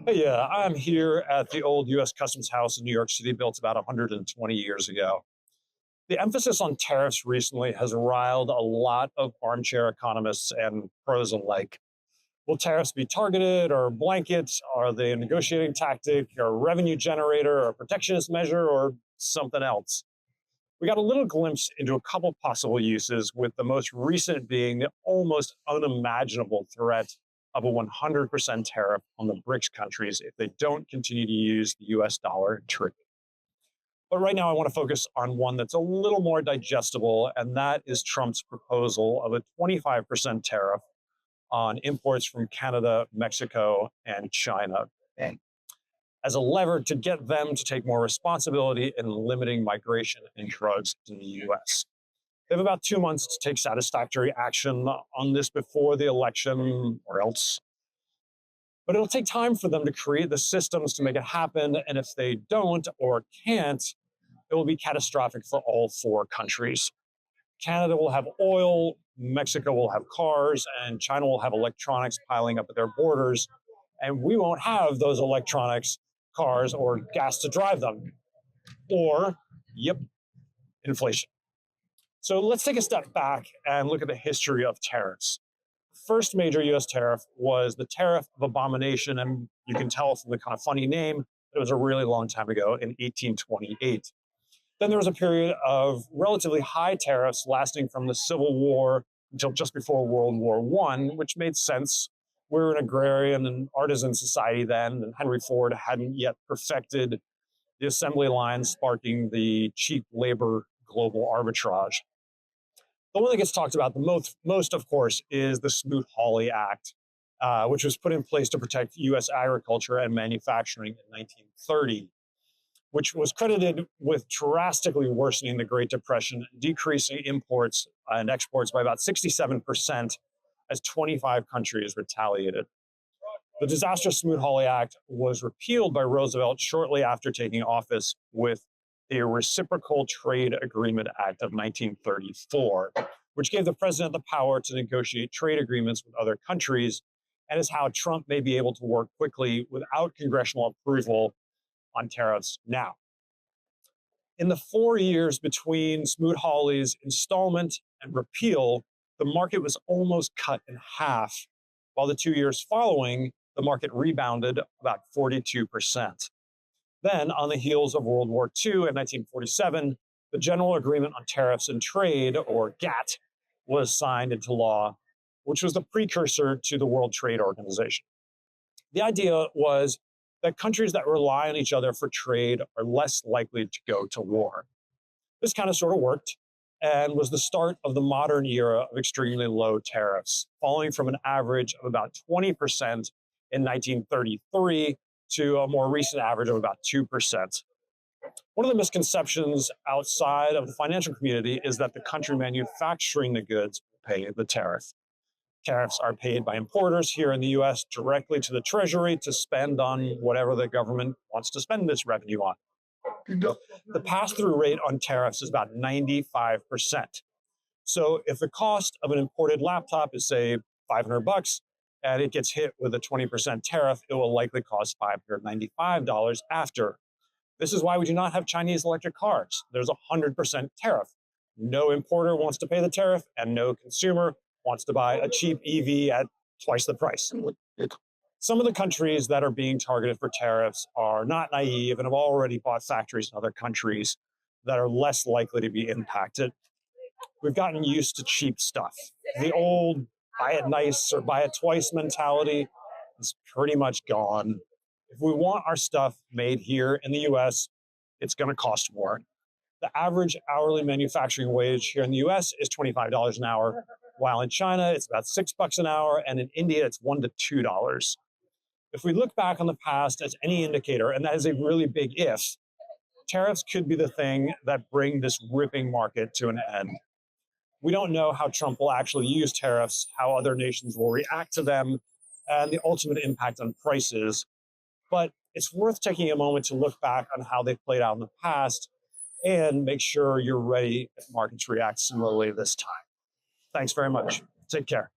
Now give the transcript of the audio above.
Hey, yeah, I'm here at the old US Customs House in New York City, built about 120 years ago. The emphasis on tariffs recently has riled a lot of armchair economists and pros alike. Will tariffs be targeted or blankets? Are they a negotiating tactic, or a revenue generator, or a protectionist measure, or something else? We got a little glimpse into a couple possible uses, with the most recent being the almost unimaginable threat of a 100% tariff on the BRICS countries if they don't continue to use the US dollar and trade. But right now, I want to focus on one that's a little more digestible, and that is Trump's proposal of a 25% tariff on imports from Canada, Mexico, and China as a lever to get them to take more responsibility in limiting migration and drugs in the US. They have about 2 months to take satisfactory action on this before the election, or else. But it'll take time for them to create the systems to make it happen. And if they don't or can't, it will be catastrophic for all four countries. Canada will have oil, Mexico will have cars, and China will have electronics piling up at their borders. And we won't have those electronics, cars, or gas to drive them. Or, yep, inflation. So let's take a step back and look at the history of tariffs. First major US tariff was the Tariff of Abomination, and you can tell from the kind of funny name, it was a really long time ago in 1828. Then there was a period of relatively high tariffs lasting from the Civil War until just before World War I, which made sense. We were an agrarian and artisan society then, and Henry Ford hadn't yet perfected the assembly line, sparking the cheap labor global arbitrage. The one that gets talked about the most, of course, is the Smoot-Hawley Act, which was put in place to protect U.S. agriculture and manufacturing in 1930, which was credited with drastically worsening the Great Depression, decreasing imports and exports by about 67% as 25 countries retaliated. The disastrous Smoot-Hawley Act was repealed by Roosevelt shortly after taking office with the Reciprocal Trade Agreement Act of 1934, which gave the president the power to negotiate trade agreements with other countries, and is how Trump may be able to work quickly without congressional approval on tariffs now. In the 4 years between Smoot-Hawley's installment and repeal, the market was almost cut in half, while the 2 years following, the market rebounded about 42%. Then, on the heels of World War II in 1947, the General Agreement on Tariffs and Trade, or GATT, was signed into law, which was the precursor to the World Trade Organization. The idea was that countries that rely on each other for trade are less likely to go to war. This kind of sort of worked and was the start of the modern era of extremely low tariffs, falling from an average of about 20% in 1933 to a more recent average of about 2%. One of the misconceptions outside of the financial community is that the country manufacturing the goods will pay the tariff. Tariffs are paid by importers here in the US directly to the Treasury to spend on whatever the government wants to spend this revenue on. The pass-through rate on tariffs is about 95%. So if the cost of an imported laptop is, say, $500, and it gets hit with a 20% tariff, it will likely cost $595 after. This is why we do not have Chinese electric cars. There's a 100% tariff. No importer wants to pay the tariff, and no consumer wants to buy a cheap EV at twice the price. Some of the countries that are being targeted for tariffs are not naive and have already bought factories in other countries that are less likely to be impacted. We've gotten used to cheap stuff. The old buy it nice or buy it twice mentality is pretty much gone. If we want our stuff made here in the US, it's going to cost more. The average hourly manufacturing wage here in the US is $25 an hour, while in China it's about $6 an hour, and in India it's $1 to $2. If we look back on the past as any indicator, and that is a really big if, tariffs could be the thing that bring this ripping market to an end. We don't know how Trump will actually use tariffs, how other nations will react to them, and the ultimate impact on prices. But it's worth taking a moment to look back on how they've played out in the past and make sure you're ready if markets react similarly this time. Thanks very much. Take care.